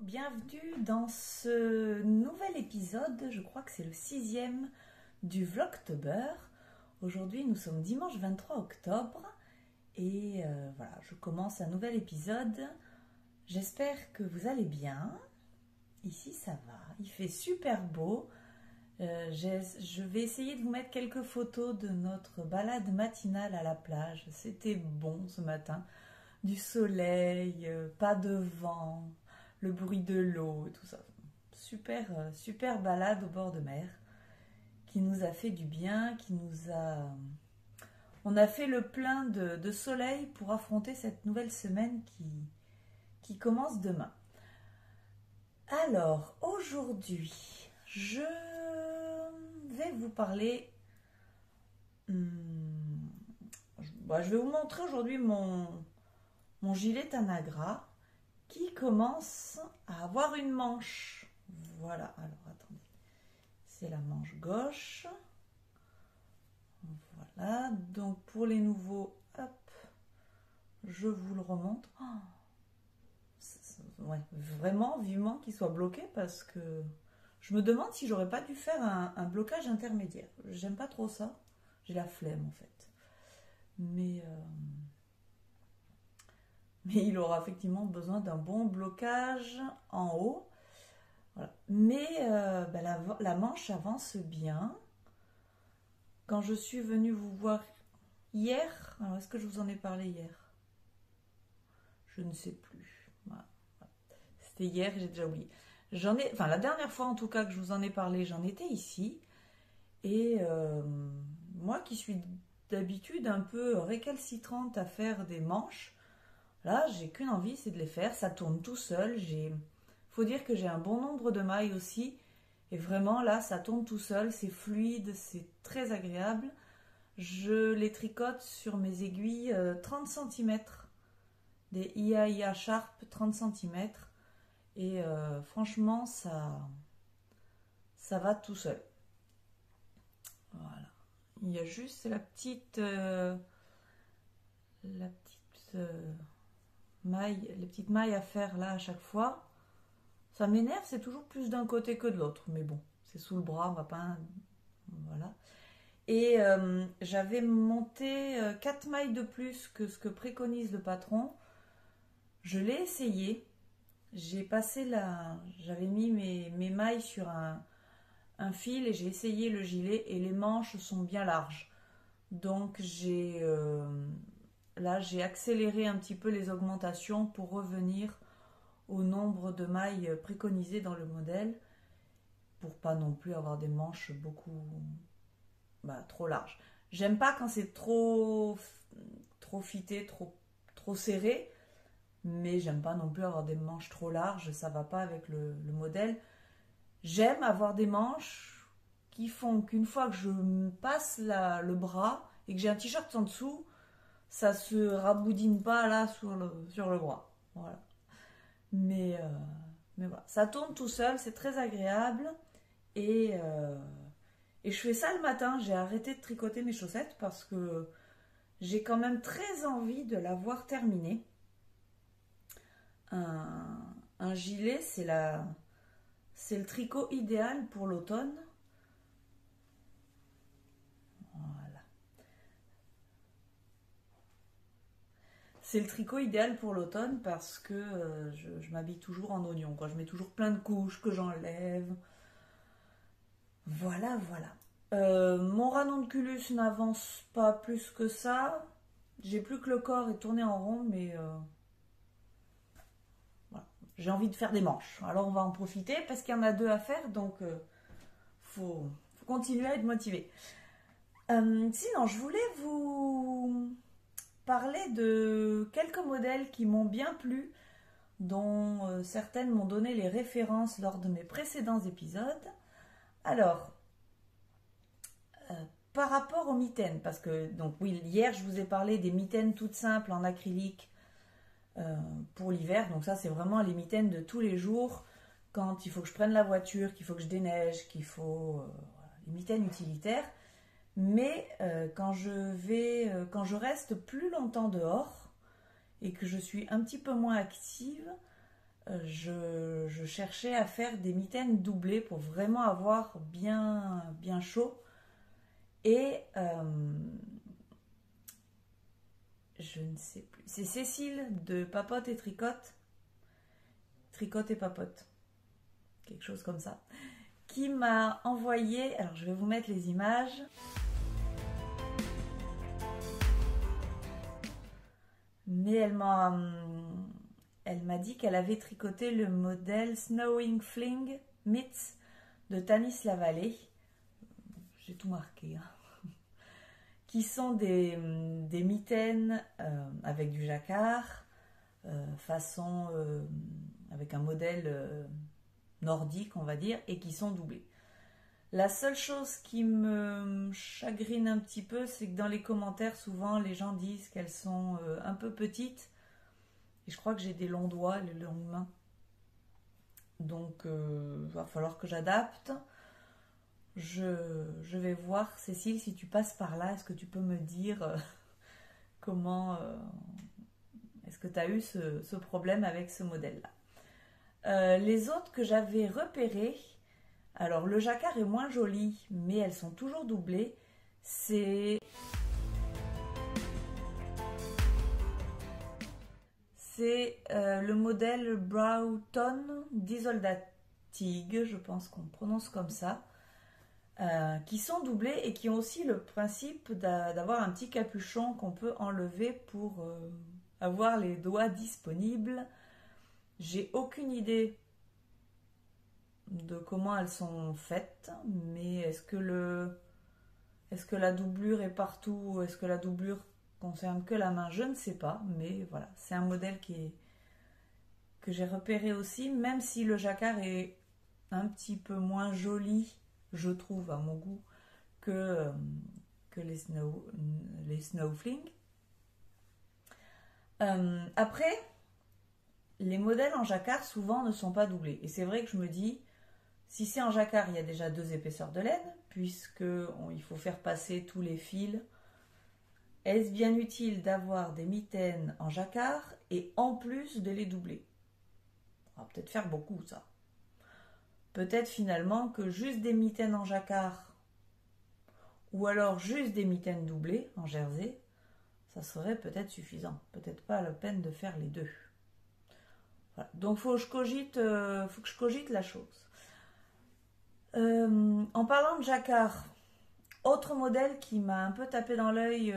bienvenue dans ce nouvel épisode, je crois que c'est le 6e du Vlogtober. Aujourd'hui nous sommes dimanche 23 octobre et voilà, je commence un nouvel épisode. J'espère que vous allez bien. Ici ça va, il fait super beau. Je vais essayer de vous mettre quelques photos de notre balade matinale à la plage. C'était bon ce matin, du soleil, pas de vent, le bruit de l'eau et tout ça. Super balade au bord de mer qui nous a fait du bien, on a fait le plein de soleil pour affronter cette nouvelle semaine qui commence demain. Alors, aujourd'hui, je vais vous parler... je vais vous montrer aujourd'hui mon gilet Tanagra qui commence à avoir une manche. Voilà, alors attendez, c'est la manche gauche. Voilà, donc pour les nouveaux, hop, je vous le remontre. Ouais, vraiment, vivement qu'il soit bloqué parce que je me demande si j'aurais pas dû faire un blocage intermédiaire. J'aime pas trop ça, j'ai la flemme en fait. Mais il aura effectivement besoin d'un bon blocage en haut. Voilà. Mais la manche avance bien. Quand je suis venue vous voir hier, alors est-ce que je vous en ai parlé hier? Je ne sais plus. Voilà. C'était hier, j'ai déjà oublié. La dernière fois en tout cas que je vous en ai parlé, j'en étais ici. Et moi qui suis d'habitude un peu récalcitrante à faire des manches, là, j'ai qu'une envie, c'est de les faire. Ça tourne tout seul. Faut dire que j'ai un bon nombre de mailles aussi. Et vraiment, là, ça tourne tout seul. C'est fluide, c'est très agréable. Je les tricote sur mes aiguilles 30 cm. Des IAIA Sharp 30 cm. Et franchement, ça va tout seul. Voilà. Il y a juste la petite maille, les petites mailles à faire là à chaque fois. Ça m'énerve, c'est toujours plus d'un côté que de l'autre, mais bon, c'est sous le bras, on va pas... Voilà. Et j'avais monté 4 mailles de plus que ce que préconise le patron. Je l'ai essayé. J'avais mis mes mailles sur un fil et j'ai essayé le gilet et les manches sont bien larges. Donc j'ai accéléré un petit peu les augmentations pour revenir au nombre de mailles préconisées dans le modèle pour pas non plus avoir des manches trop larges. J'aime pas quand c'est trop fité, trop serré, mais j'aime pas non plus avoir des manches trop larges, ça va pas avec le modèle. J'aime avoir des manches qui font qu'une fois que je passe le bras et que j'ai un t-shirt en dessous, ça se raboudine pas là sur le bras. Voilà. Mais voilà, ça tourne tout seul, c'est très agréable et je fais ça le matin. J'ai arrêté de tricoter mes chaussettes parce que j'ai quand même très envie de l'avoir terminé. Un gilet, c'est le tricot idéal pour l'automne. Voilà. C'est le tricot idéal pour l'automne parce que je m'habille toujours en oignon, quoi. Je mets toujours plein de couches que j'enlève. Voilà. Mon ranonculus n'avance pas plus que ça. J'ai plus que le corps est tourné en rond, mais voilà. J'ai envie de faire des manches. Alors on va en profiter parce qu'il y en a 2 à faire, donc faut continuer à être motivé. Sinon, je voulais vous parler de quelques modèles qui m'ont bien plu, dont certaines m'ont donné les références lors de mes précédents épisodes. Alors, par rapport aux mitaines, parce que, donc oui, hier je vous ai parlé des mitaines toutes simples en acrylique pour l'hiver, donc ça c'est vraiment les mitaines de tous les jours, quand il faut que je prenne la voiture, qu'il faut que je déneige, les mitaines utilitaires. Mais quand je reste plus longtemps dehors et que je suis un petit peu moins active, je cherchais à faire des mitaines doublées pour vraiment avoir bien chaud. Et je ne sais plus. C'est Cécile de Papote et Tricote. Tricote et Papote. Quelque chose comme ça. Qui m'a envoyé. Alors je vais vous mettre les images. Mais elle m'a dit qu'elle avait tricoté le modèle Snowing Fling Mitts de Tanis Lavallée. J'ai tout marqué. Hein. Qui sont des mitaines avec du jacquard, façon avec un modèle nordique, on va dire, et qui sont doublées. La seule chose qui me chagrine un petit peu, c'est que dans les commentaires, souvent, les gens disent qu'elles sont un peu petites. Et je crois que j'ai des longs doigts, les longues mains. Donc, il va falloir que j'adapte. Je vais voir, Cécile, si tu passes par là, est-ce que tu peux me dire comment... est-ce que tu as eu ce problème avec ce modèle-là? Les autres que j'avais repérés... Alors, le jacquard est moins joli, mais elles sont toujours doublées. C'est le modèle Broughton d'Isolda Tig, je pense qu'on prononce comme ça, qui sont doublées et qui ont aussi le principe d'avoir un petit capuchon qu'on peut enlever pour avoir les doigts disponibles. J'ai aucune idée de comment elles sont faites, mais est-ce que la doublure est partout, est-ce que la doublure concerne que la main, je ne sais pas, mais voilà, c'est un modèle que j'ai repéré aussi, même si le jacquard est un petit peu moins joli, je trouve à mon goût, que les snowflings. Après, les modèles en jacquard souvent ne sont pas doublés, et c'est vrai que je me dis, si c'est en jacquard, il y a déjà 2 épaisseurs de laine, puisqu'il faut faire passer tous les fils. Est-ce bien utile d'avoir des mitaines en jacquard et en plus de les doubler? On va peut-être faire beaucoup ça. Peut-être finalement que juste des mitaines en jacquard ou alors juste des mitaines doublées en jersey, ça serait peut-être suffisant. Peut-être pas la peine de faire les deux. Voilà. Donc faut que je cogite la chose. En parlant de jacquard, autre modèle qui m'a un peu tapé dans l'œil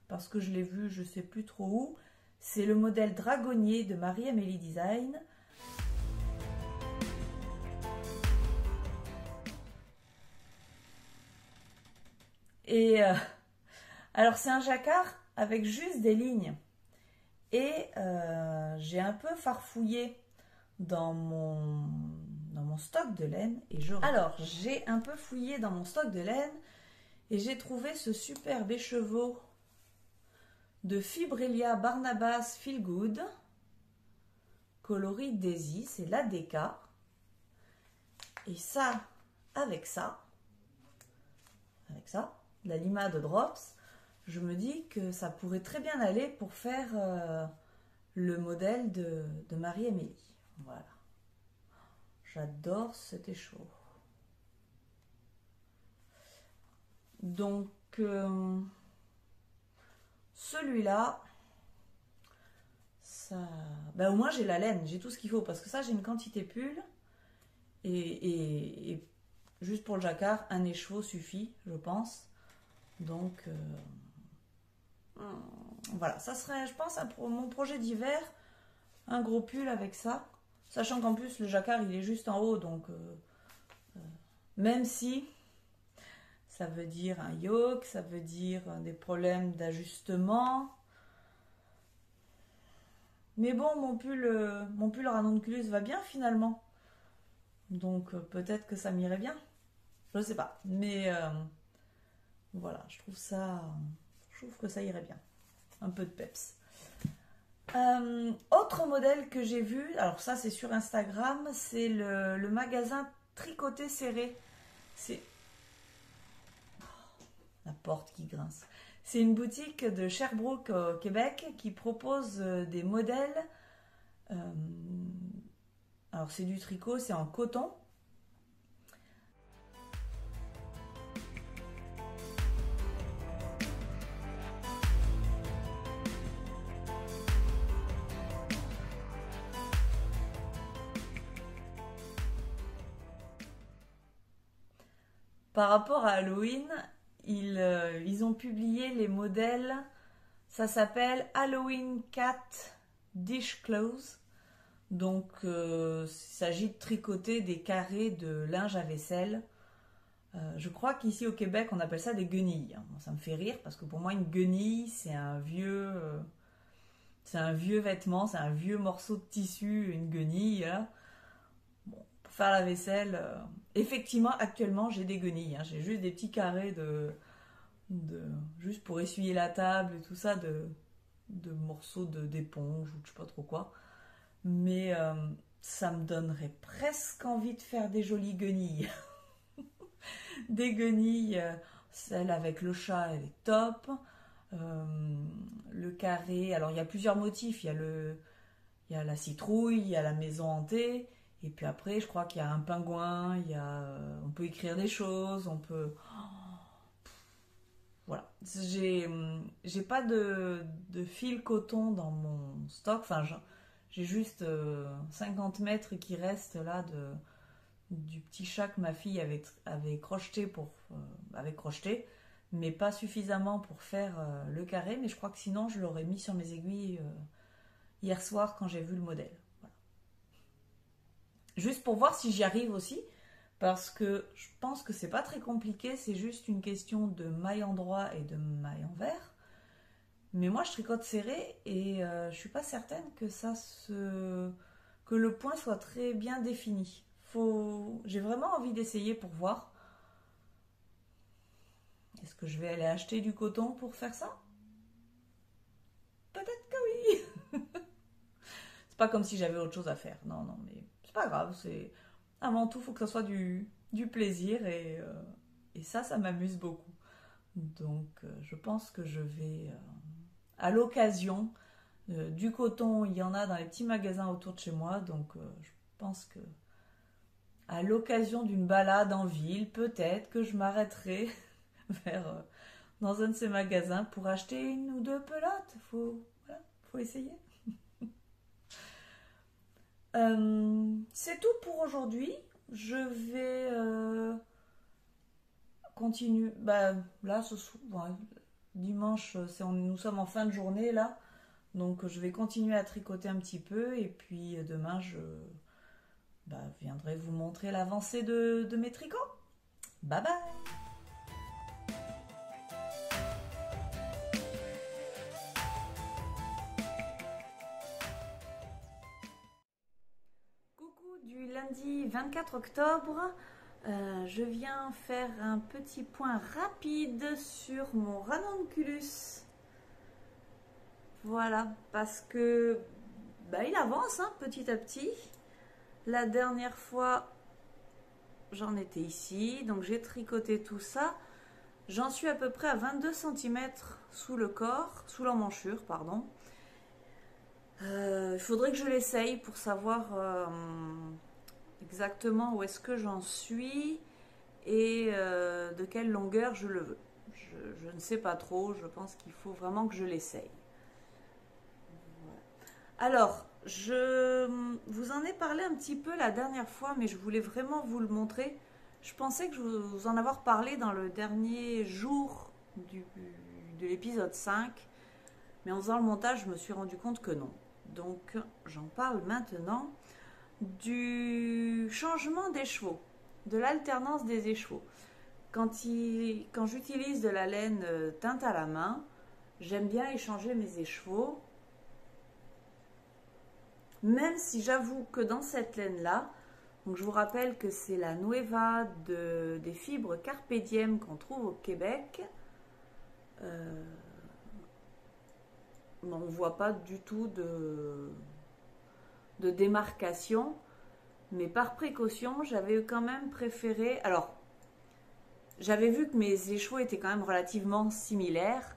parce que je l'ai vu, je sais plus trop où, c'est le modèle dragonnier de Marie-Amélie Design. Et alors c'est un jacquard avec juste des lignes. Et j'ai un peu farfouillé dans mon stock de laine. Alors j'ai un peu fouillé dans mon stock de laine et j'ai trouvé ce superbe écheveau de Fibrelia Barnabas Feel Good, coloris Daisy, c'est la l'ADK. Et ça, avec ça, la Lima de Drops, je me dis que ça pourrait très bien aller pour faire le modèle de Marie-Amélie. Voilà. J'adore cet écheveau. Donc, celui-là, ça... Ben, au moins j'ai la laine, j'ai tout ce qu'il faut, parce que ça, j'ai une quantité pull. Et juste pour le jacquard, un écheveau suffit, je pense. Donc, voilà, ça serait, je pense, mon projet d'hiver, un gros pull avec ça. Sachant qu'en plus, le jacquard, il est juste en haut, donc même si ça veut dire un yoke, ça veut dire des problèmes d'ajustement. Mais bon, mon pull ranunculus va bien finalement. Donc peut-être que ça m'irait bien. Je ne sais pas. Mais voilà, je trouve que ça irait bien. Un peu de peps. Autre modèle que j'ai vu, alors ça c'est sur Instagram, c'est le magasin Tricoté Serré. C'est la porte qui grince. C'est une boutique de Sherbrooke au Québec qui propose des modèles Alors c'est du tricot, c'est en coton. Par rapport à Halloween, ils ont publié les modèles. Ça s'appelle Halloween Cat Dishcloths. Donc, il s'agit de tricoter des carrés de linge à vaisselle. Je crois qu'ici au Québec, on appelle ça des guenilles. Bon, ça me fait rire parce que pour moi, une guenille, c'est un vieux vêtement, c'est un vieux morceau de tissu, une guenille. Là. Bon, pour faire la vaisselle, effectivement, actuellement, j'ai des guenilles. Hein. J'ai juste des petits carrés juste pour essuyer la table et tout ça, de morceaux d'éponge ou je sais pas trop quoi. Mais ça me donnerait presque envie de faire des jolies guenilles. Des guenilles, celle avec le chat, elle est top. Le carré, alors il y a plusieurs motifs. Il y a la citrouille, il y a la maison hantée. Et puis après, je crois qu'il y a un pingouin, on peut écrire des choses, on peut... Voilà. J'ai pas de fil coton dans mon stock. Enfin, j'ai juste 50 mètres qui restent là du petit chat que ma fille avait crocheté avec crocheté, mais pas suffisamment pour faire le carré. Mais je crois que sinon, je l'aurais mis sur mes aiguilles hier soir quand j'ai vu le modèle. Voilà. Juste pour voir si j'y arrive aussi. Parce que je pense que c'est pas très compliqué, c'est juste une question de maille endroit et de maille envers. Mais moi je tricote serré et je suis pas certaine que le point soit très bien défini. J'ai vraiment envie d'essayer pour voir. Est-ce que je vais aller acheter du coton pour faire ça? Peut-être que oui. C'est pas comme si j'avais autre chose à faire. Non, non, mais c'est pas grave, avant tout, il faut que ça soit du plaisir et ça m'amuse beaucoup. Donc, je pense que je vais, à l'occasion, du coton, il y en a dans les petits magasins autour de chez moi. Donc, je pense que à l'occasion d'une balade en ville, peut-être que je m'arrêterai dans un de ces magasins pour acheter une ou deux pelotes. Voilà, faut essayer. C'est tout pour aujourd'hui. Je vais continuer. Bah, là, ouais, dimanche, nous sommes en fin de journée là. Donc, je vais continuer à tricoter un petit peu. Et puis, demain, je viendrai vous montrer l'avancée de mes tricots. Bye bye! Du lundi 24 octobre, je viens faire un petit point rapide sur mon ranunculus. Voilà, parce que il avance hein, petit à petit. La dernière fois, j'en étais ici, donc j'ai tricoté tout ça. J'en suis à peu près à 22 cm sous l'emmanchure, pardon. Il faudrait que je l'essaye pour savoir exactement où est-ce que j'en suis et de quelle longueur je le veux. Je ne sais pas trop, je pense qu'il faut vraiment que je l'essaye. Voilà. Alors, je vous en ai parlé un petit peu la dernière fois, mais je voulais vraiment vous le montrer. Je pensais que je vous en avoir parlé dans le dernier jour de l'épisode 5, mais en faisant le montage, je me suis rendu compte que non. Donc, j'en parle maintenant du changement d'écheveau, de l'alternance des écheveaux. Quand j'utilise de la laine teinte à la main, j'aime bien échanger mes écheveaux, même si j'avoue que dans cette laine-là, donc je vous rappelle que c'est la Nueva des fibres Carpe Diem qu'on trouve au Québec, on ne voit pas du tout de démarcation, mais par précaution, j'avais quand même préféré... Alors, j'avais vu que mes écheveaux étaient quand même relativement similaires,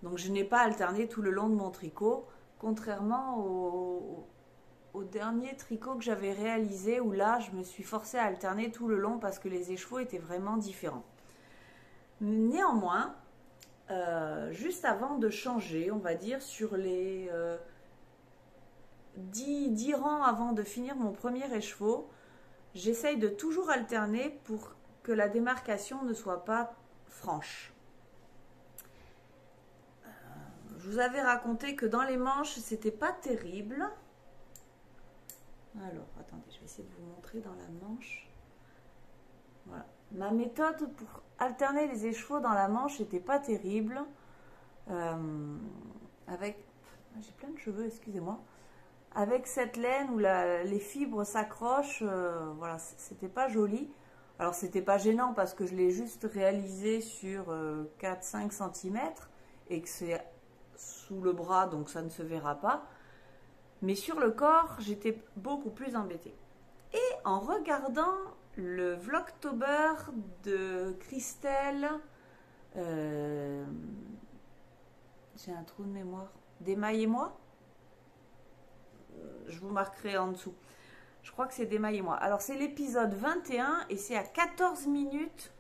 donc je n'ai pas alterné tout le long de mon tricot, contrairement au dernier tricot que j'avais réalisé, où là je me suis forcée à alterner tout le long parce que les écheveaux étaient vraiment différents. Néanmoins, juste avant de changer, on va dire sur les 10 rangs avant de finir mon premier écheveau, j'essaye de toujours alterner pour que la démarcation ne soit pas franche. Je vous avais raconté que dans les manches, c'était pas terrible. Alors, attendez, je vais essayer de vous montrer dans la manche. Voilà. Ma méthode pour alterner les écheveaux dans la manche n'était pas terrible. Avec... J'ai plein de cheveux, excusez-moi. Avec cette laine où les fibres s'accrochent, voilà, c'était pas joli. Alors, c'était pas gênant parce que je l'ai juste réalisé sur 4-5 cm et que c'est sous le bras, donc ça ne se verra pas. Mais sur le corps, j'étais beaucoup plus embêtée. Et en regardant le Vlogtober de Christelle, j'ai un trou de mémoire, Démaillez-moi, je vous marquerai en dessous. Je crois que c'est Démaillez-moi. Alors c'est l'épisode 21 et c'est à 14 minutes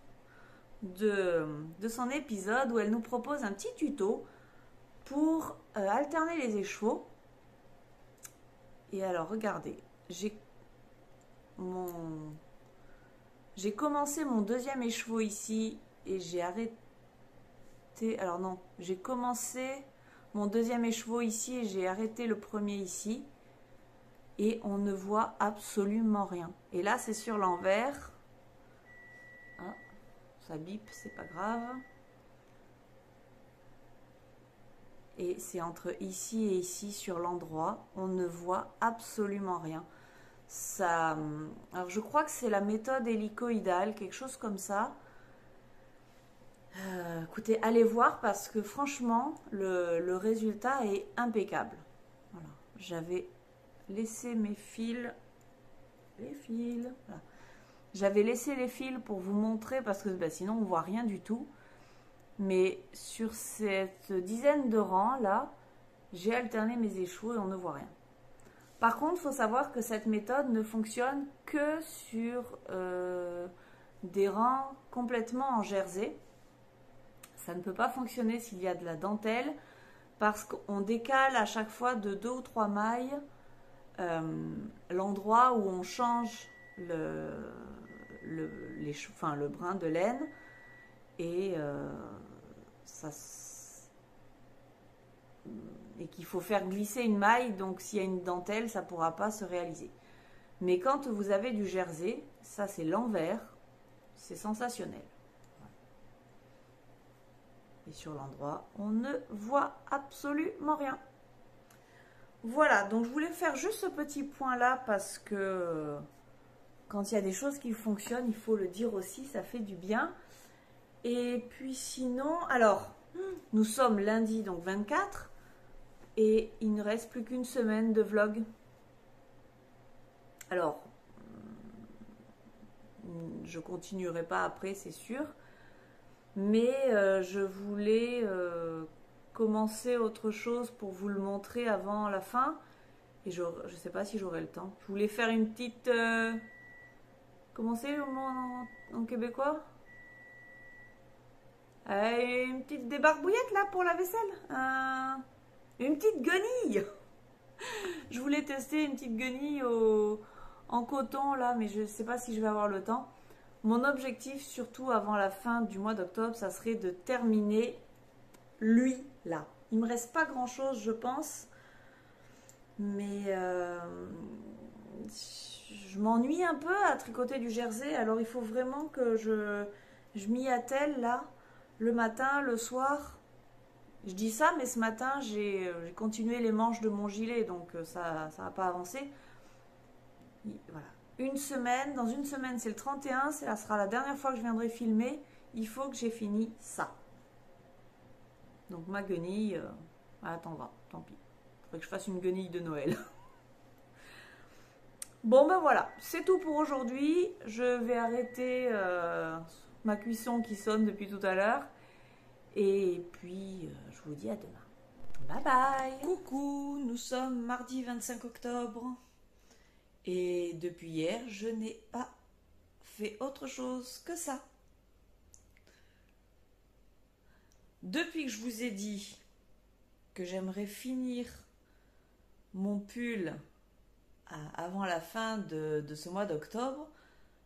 de son épisode où elle nous propose un petit tuto pour alterner les écheveaux. Et alors, regardez, j'ai commencé mon deuxième écheveau ici et j'ai arrêté... Alors non, j'ai commencé mon deuxième écheveau ici et j'ai arrêté le premier ici. Et on ne voit absolument rien. Et là, c'est sur l'envers. Ah, ça bip, c'est pas grave. Et c'est entre ici et ici sur l'endroit, on ne voit absolument rien. Ça, alors je crois que c'est la méthode hélicoïdale, quelque chose comme ça. Écoutez, allez voir parce que franchement, le résultat est impeccable. Voilà. J'avais laissé mes fils, voilà. J'avais laissé les fils pour vous montrer parce que sinon on voit rien du tout. Mais sur cette dizaine de rangs là, j'ai alterné mes écheveaux et on ne voit rien. Par contre, il faut savoir que cette méthode ne fonctionne que sur des rangs complètement en jersey. Ça ne peut pas fonctionner s'il y a de la dentelle parce qu'on décale à chaque fois de 2 ou 3 mailles l'endroit où on change le brin de laine et qu'il faut faire glisser une maille, donc s'il y a une dentelle, ça ne pourra pas se réaliser. Mais quand vous avez du jersey, ça c'est l'envers, c'est sensationnel. Et sur l'endroit, on ne voit absolument rien. Voilà, donc je voulais faire juste ce petit point là parce que quand il y a des choses qui fonctionnent, il faut le dire aussi, ça fait du bien. Et puis sinon, alors, nous sommes lundi, donc 24, et il ne reste plus qu'une semaine de vlog. Alors, je continuerai pas après, c'est sûr, mais je voulais commencer autre chose pour vous le montrer avant la fin, et je ne sais pas si j'aurai le temps. Je voulais faire une petite... comment c'est le mot en québécois? Une petite débarbouillette là pour la vaisselle. Une petite guenille. Je voulais tester une petite guenille en coton là, mais je ne sais pas si je vais avoir le temps. Mon objectif, surtout avant la fin du mois d'octobre, ça serait de terminer lui là. Il me reste pas grand chose, je pense, mais je m'ennuie un peu à tricoter du jersey. Alors il faut vraiment que je m'y attelle là, le matin, le soir. Je dis ça, mais ce matin, j'ai continué les manches de mon gilet, donc ça n'a pas avancé. Voilà. Dans une semaine, c'est le 31, ça sera la dernière fois que je viendrai filmer. Il faut que j'ai fini ça. Donc ma guenille, attendra, tant pis. Il faudrait que je fasse une guenille de Noël. Bon ben voilà, c'est tout pour aujourd'hui. Je vais arrêter ma cuisson qui sonne depuis tout à l'heure. Et puis, je vous dis à demain. Bye bye. Coucou, nous sommes mardi 25 octobre. Et depuis hier, je n'ai pas fait autre chose que ça. Depuis que je vous ai dit que j'aimerais finir mon pull avant la fin de ce mois d'octobre,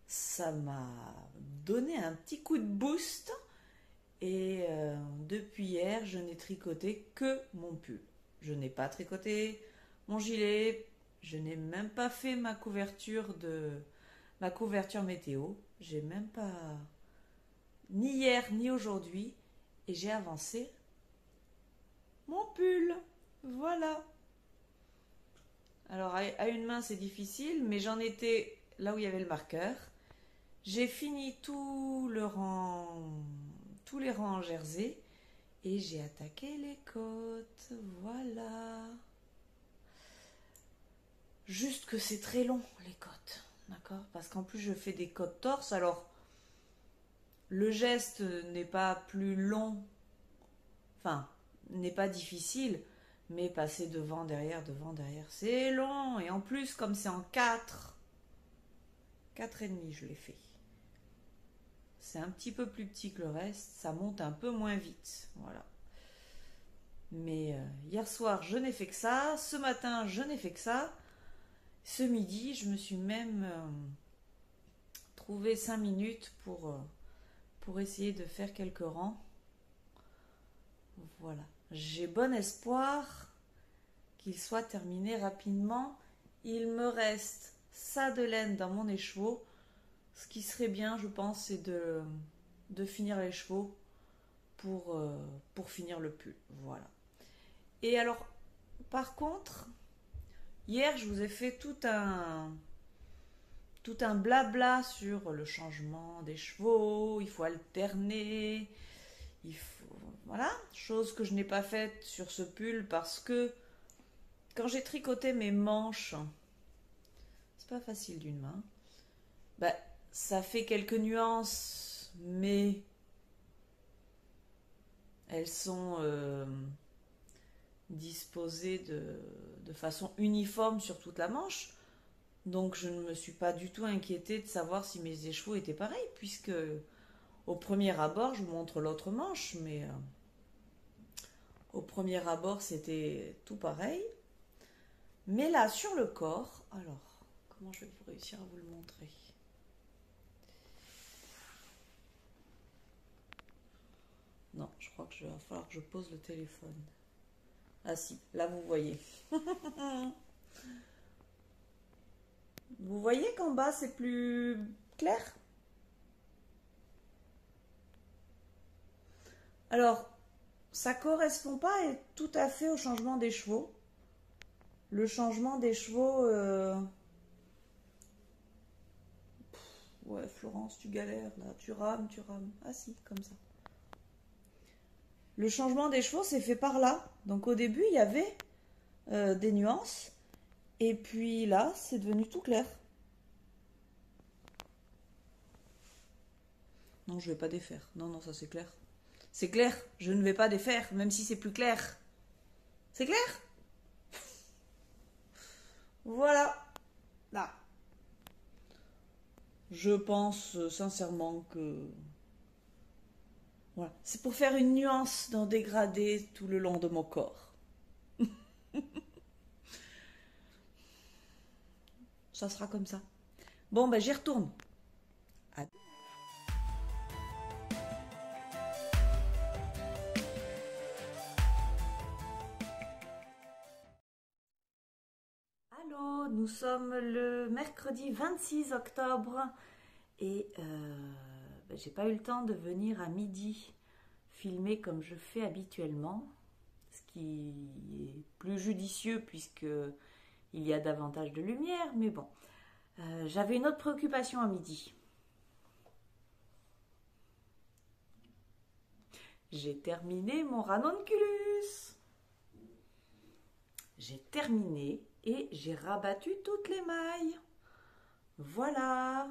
ça m'a donné un petit coup de boost. Et depuis hier, je n'ai tricoté que mon pull. Je n'ai pas tricoté mon gilet. Je n'ai même pas fait ma couverture météo. J'ai même pas ni hier ni aujourd'hui. Et j'ai avancé mon pull. Voilà. Alors à une main c'est difficile, mais j'en étais là où il y avait le marqueur. J'ai fini tous les rangs en jersey et j'ai attaqué les côtes. Voilà. Juste que c'est très long les côtes, d'accord? Parce qu'en plus je fais des côtes torse, alors le geste n'est pas plus long, enfin n'est pas difficile, mais passer devant derrière, c'est long. Et en plus comme c'est en 4 et demi je l'ai fait. C'est un petit peu plus petit que le reste, ça monte un peu moins vite, voilà. Mais hier soir je n'ai fait que ça, ce matin je n'ai fait que ça. Ce midi, je me suis même trouvé 5 minutes pour essayer de faire quelques rangs. Voilà. J'ai bon espoir qu'il soit terminé rapidement. Il me reste ça de laine dans mon écheveau. Ce qui serait bien, je pense, c'est de finir l'écheveau pour finir le pull. Voilà. Et alors, par contre, hier, je vous ai fait tout un blabla sur le changement des chevaux, il faut alterner, voilà, chose que je n'ai pas faite sur ce pull parce que quand j'ai tricoté mes manches, c'est pas facile d'une main, bah, ça fait quelques nuances, mais elles sont disposées de façon uniforme sur toute la manche. Donc je ne me suis pas du tout inquiétée de savoir si mes écheveaux étaient pareils, puisque au premier abord, je vous montre l'autre manche, mais au premier abord, c'était tout pareil. Mais là, sur le corps, alors, comment je vais réussir à vous le montrer? Non, je crois qu'il va falloir que je pose le téléphone. Ah si, là vous voyez. Vous voyez qu'en bas, c'est plus clair? Alors, ça correspond pas tout à fait au changement des chevaux. Le changement des chevaux... Ouais, Florence, tu galères là, tu rames. Ah si, comme ça. Le changement des chevaux s'est fait par là. Donc au début, il y avait des nuances. Et puis là, c'est devenu tout clair. Non, je vais pas défaire. Non, ça c'est clair. C'est clair, je ne vais pas défaire, même si c'est plus clair. C'est clair? Voilà. Là. Je pense sincèrement que... Voilà. C'est pour faire une nuance dans dégradé tout le long de mon corps. Ça sera comme ça. Bon, ben j'y retourne. Allô, nous sommes le mercredi 26 octobre et j'ai pas eu le temps de venir à midi filmer comme je fais habituellement, ce qui est plus judicieux puisque il y a davantage de lumière, mais bon, j'avais une autre préoccupation à midi. J'ai terminé mon ranunculus. J'ai terminé et j'ai rabattu toutes les mailles. Voilà.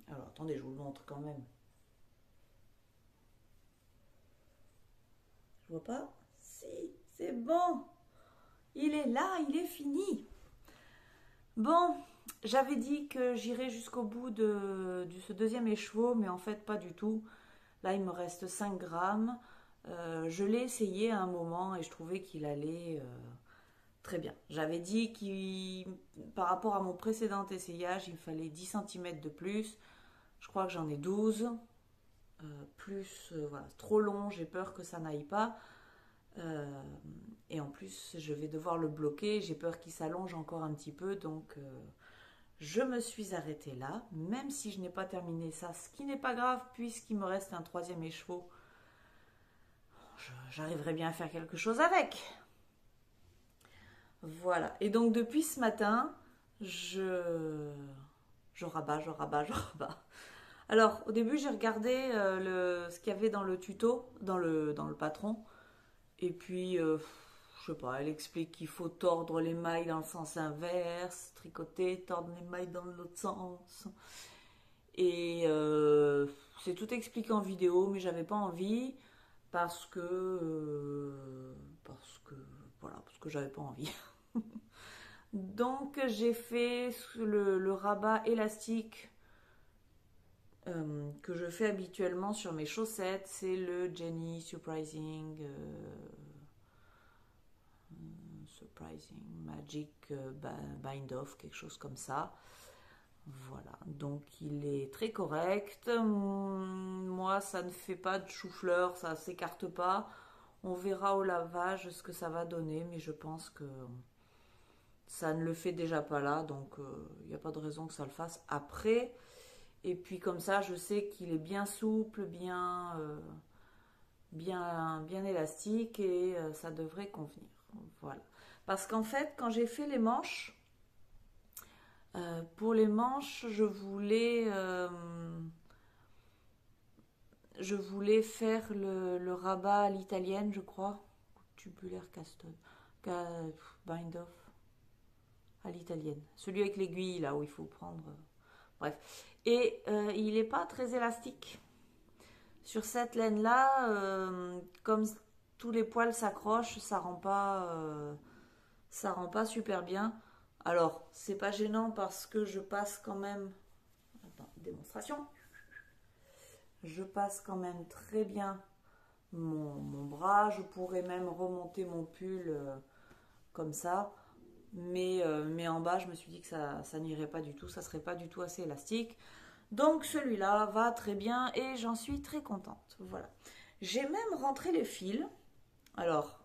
Alors attendez, je vous le montre quand même. Je vois pas. Si, c'est bon. Il est là, il est fini. Bon, j'avais dit que j'irais jusqu'au bout de ce deuxième écheveau, mais en fait pas du tout. Là, il me reste 5 grammes. Je l'ai essayé à un moment et je trouvais qu'il allait très bien. J'avais dit qu'il, par rapport à mon précédent essayage, il me fallait 10 centimètres de plus. Je crois que j'en ai 12. Plus, voilà, trop long, j'ai peur que ça n'aille pas. Euh, et en plus, je vais devoir le bloquer. J'ai peur qu'il s'allonge encore un petit peu. Donc, je me suis arrêtée là. Même si je n'ai pas terminé ça, ce qui n'est pas grave puisqu'il me reste un troisième écheveau. J'arriverai bien à faire quelque chose avec. Voilà. Et donc, depuis ce matin, je rabats, je rabats, je rabats. Alors, au début, j'ai regardé ce qu'il y avait dans le tuto, dans le patron. Et puis, je sais pas, elle explique qu'il faut tordre les mailles dans le sens inverse, tricoter, tordre les mailles dans l'autre sens. Et c'est tout expliqué en vidéo, mais j'avais pas envie parce que voilà, parce que j'avais pas envie. Donc j'ai fait le rabat élastique que je fais habituellement sur mes chaussettes, c'est le Jenny Surprising Magic Bind Off, quelque chose comme ça. Voilà, donc il est très correct. Moi, ça ne fait pas de chou-fleur, ça s'écarte pas. On verra au lavage ce que ça va donner, mais je pense que ça ne le fait déjà pas là, donc il n'y a pas de raison que ça le fasse après. Et puis comme ça, je sais qu'il est bien souple, bien élastique et ça devrait convenir. Voilà. Parce qu'en fait, quand j'ai fait les manches, pour les manches, je voulais faire le rabat à l'italienne, je crois. Tubulaire custom. Bind off à l'italienne. Celui avec l'aiguille, là où il faut prendre. Bref. Et il n'est pas très élastique. Sur cette laine-là, comme tous les poils s'accrochent, ça rend pas super bien. Alors, c'est pas gênant parce que je passe quand même. Attends, démonstration. Je passe quand même très bien mon bras. Je pourrais même remonter mon pull comme ça. Mais en bas, je me suis dit que ça n'irait pas du tout. Ça serait pas du tout assez élastique. Donc celui-là va très bien et j'en suis très contente. Voilà. J'ai même rentré les fils. Alors,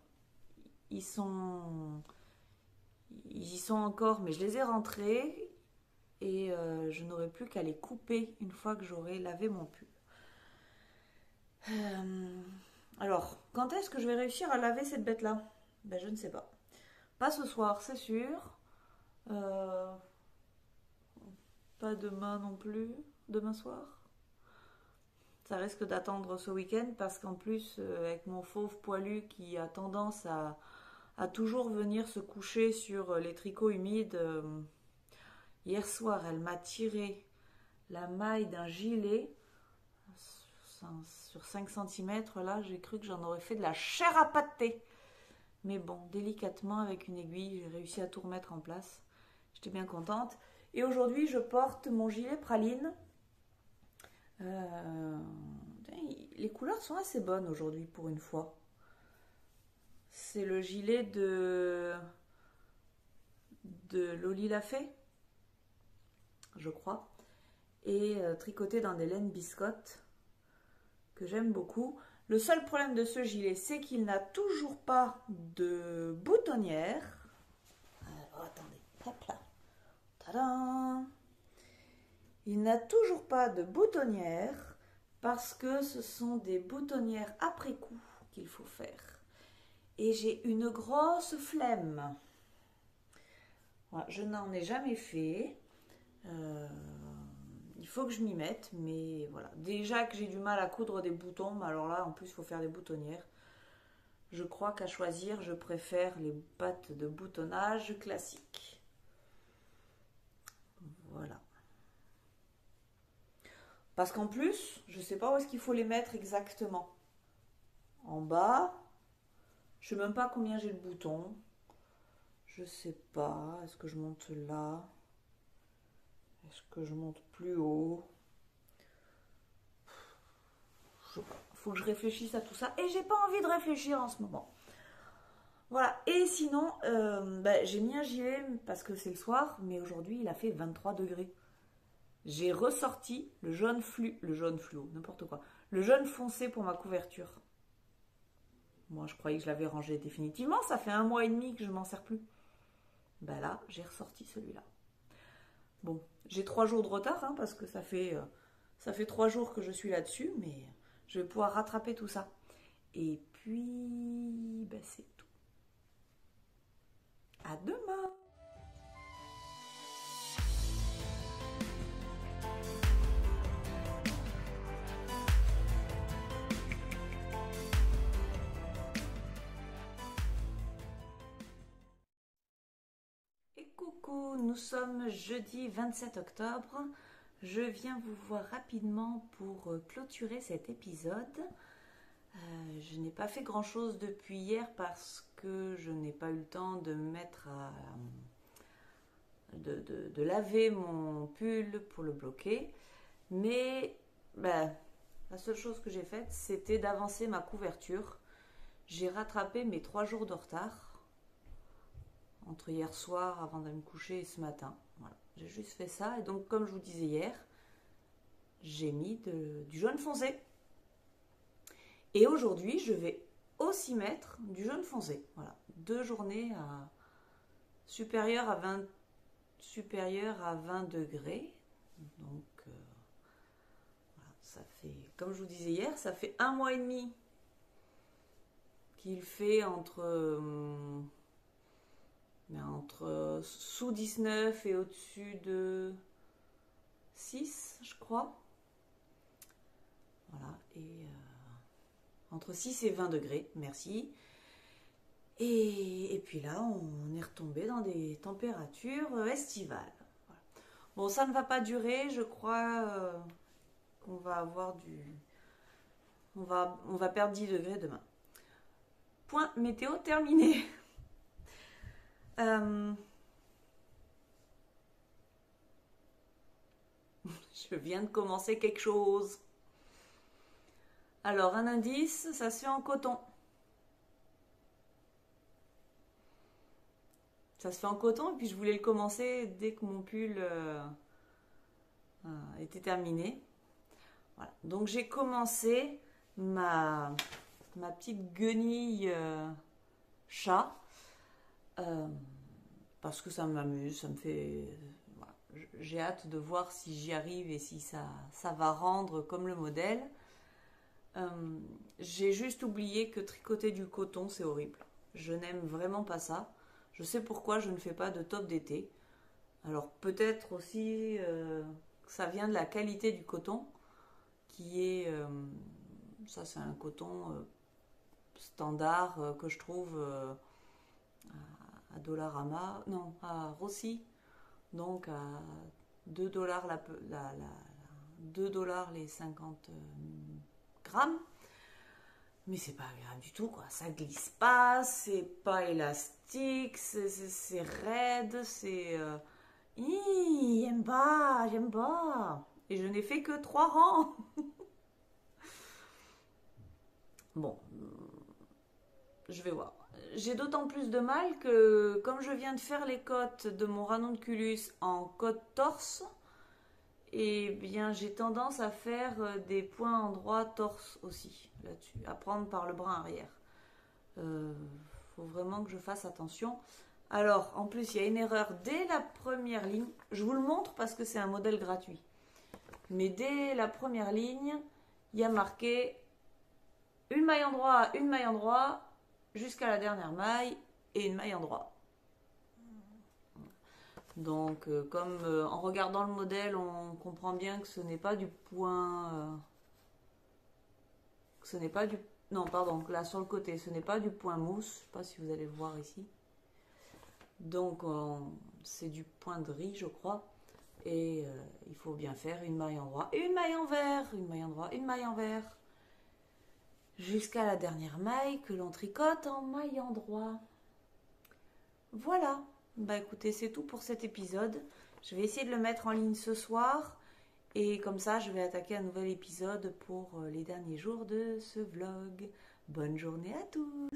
ils y sont encore, mais je les ai rentrés et je n'aurai plus qu'à les couper une fois que j'aurai lavé mon pull. Alors, quand est-ce que je vais réussir à laver cette bête-là? Ben, je ne sais pas. Pas ce soir, c'est sûr. Euh, Pas demain non plus. Demain soir. Ça risque d'attendre ce week-end parce qu'en plus, avec mon fauve poilu qui a tendance à toujours venir se coucher sur les tricots humides, hier soir, elle m'a tiré la maille d'un gilet sur 5 cm. Là, j'ai cru que j'en aurais fait de la chair à pâté. Mais bon, délicatement, avec une aiguille, j'ai réussi à tout remettre en place. J'étais bien contente. Et aujourd'hui, je porte mon gilet praline. Les couleurs sont assez bonnes aujourd'hui pour une fois. C'est le gilet de Loli Lafay, je crois, et tricoté dans des laines biscottes que j'aime beaucoup. Le seul problème de ce gilet, c'est qu'il n'a toujours pas de boutonnière. Alors, attendez, hop là. Tadam! Il n'a toujours pas de boutonnière parce que ce sont des boutonnières après coup qu'il faut faire. Et j'ai une grosse flemme. Voilà, je n'en ai jamais fait. Il faut que je m'y mette, mais voilà. Déjà que j'ai du mal à coudre des boutons, mais alors là, en plus, il faut faire des boutonnières. Je crois qu'à choisir, je préfère les pattes de boutonnage classiques. Voilà. Parce qu'en plus, je ne sais pas où est-ce qu'il faut les mettre exactement. En bas, je ne sais même pas combien j'ai de boutons. Je sais pas, est-ce que je monte là? Est-ce que je monte plus haut? Je sais pas. Faut que je réfléchisse à tout ça. Et j'ai pas envie de réfléchir en ce moment. Voilà. Et sinon, j'ai mis un gilet parce que c'est le soir. Mais aujourd'hui, il a fait 23 degrés. J'ai ressorti le jaune fluo, n'importe quoi. Le jaune foncé pour ma couverture. Moi, je croyais que je l'avais rangé définitivement. Ça fait 1 mois et demi que je m'en sers plus. Ben là, j'ai ressorti celui-là. Bon, j'ai 3 jours de retard hein, parce que ça fait 3 jours que je suis là-dessus, mais je vais pouvoir rattraper tout ça. Et puis, ben c'est tout. À demain! Et coucou, nous sommes jeudi 27 octobre. Je viens vous voir rapidement pour clôturer cet épisode. Je n'ai pas fait grand chose depuis hier parce que je n'ai pas eu le temps de mettre de laver mon pull pour le bloquer. Mais la seule chose que j'ai faite, c'était d'avancer ma couverture. J'ai rattrapé mes 3 jours de retard entre hier soir avant d'aller me coucher et ce matin. Voilà. J'ai juste fait ça. Et donc, comme je vous disais hier, j'ai mis du jaune foncé. Et aujourd'hui, je vais aussi mettre du jaune foncé. Voilà, 2 journées supérieures à 20 degrés. Donc, voilà, ça fait, comme je vous disais hier, ça fait 1 mois et demi qu'il fait entre sous 19 et au-dessus de 6, je crois. Voilà, et entre 6 et 20 degrés, merci. Et puis là, on est retombé dans des températures estivales. Voilà. Bon, ça ne va pas durer, je crois qu'on va avoir on va perdre 10 degrés demain. Point météo terminé. Je viens de commencer quelque chose. Alors, un indice, ça se fait en coton. Ça se fait en coton et puis je voulais le commencer dès que mon pull était terminé. Voilà. Donc j'ai commencé ma petite guenille chat parce que ça m'amuse, ça me fait... Voilà. J'ai hâte de voir si j'y arrive et si ça va rendre comme le modèle. J'ai juste oublié que tricoter du coton c'est horrible. Je n'aime vraiment pas ça. Je sais pourquoi je ne fais pas de top d'été. Alors peut-être aussi que ça vient de la qualité du coton, qui est... ça c'est un coton standard que je trouve à Dollarama, non, à Rossi, donc à 2 dollars 2 dollars les 50 grammes. Mais c'est pas agréable du tout, quoi. Ça glisse pas, c'est pas élastique, c'est raide, c'est... j'aime pas, j'aime pas. Et je n'ai fait que 3 rangs. Bon, je vais voir. J'ai d'autant plus de mal que, comme je viens de faire les côtes de mon ranunculus en côte torse, et bien j'ai tendance à faire des points endroits torse aussi là-dessus, à prendre par le bras arrière. Faut vraiment que je fasse attention. Alors en plus il y a une erreur dès la première ligne, je vous le montre parce que c'est un modèle gratuit, mais dès la première ligne il y a marqué une maille en droit jusqu'à la dernière maille et une maille en droit. Donc, comme en regardant le modèle, on comprend bien que ce n'est pas du point... que ce n'est pas du... Non, pardon, là sur le côté, ce n'est pas du point mousse. Je ne sais pas si vous allez le voir ici. Donc, c'est du point de riz, je crois. Et il faut bien faire une maille en droit, une maille en vert, une maille en droit, une maille en vert. Jusqu'à la dernière maille que l'on tricote en maille en droit. Voilà. Bah écoutez, c'est tout pour cet épisode. Je vais essayer de le mettre en ligne ce soir. Et comme ça, je vais attaquer un nouvel épisode pour les derniers jours de ce vlog. Bonne journée à tous!